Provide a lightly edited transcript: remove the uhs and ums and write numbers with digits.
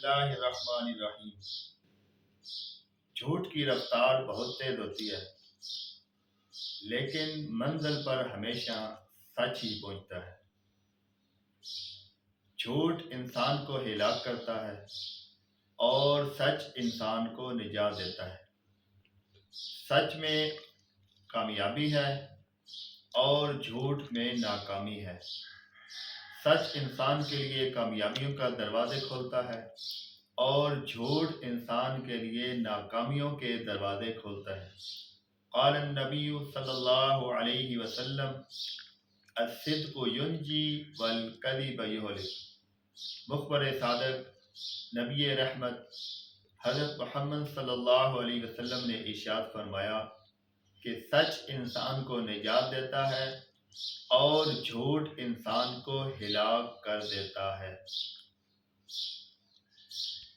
اللہ الرحمن الرحیم۔ جھوٹ کی رفتار بہت تیز ہوتی ہے، لیکن منزل پر ہمیشہ سچ ہی پہنچتا ہے۔ جھوٹ انسان کو ہلاک کرتا ہے اور سچ انسان کو نجات دیتا ہے۔ سچ میں کامیابی ہے اور جھوٹ میں ناکامی ہے۔ سچ انسان کے لیے کامیابیوں کا دروازے کھولتا ہے اور جھوٹ انسان کے لیے ناکامیوں کے دروازے کھولتا ہے۔ قال النبی صلی اللہ علیہ وسلم الصدق ینجی والکذب یہلک۔ مخبر صادق نبی رحمت حضرت محمد صلی اللہ علیہ وسلم نے ارشاد فرمایا کہ سچ انسان کو نجات دیتا ہے اور جھوٹ انسان کو ہلاک کر دیتا ہے۔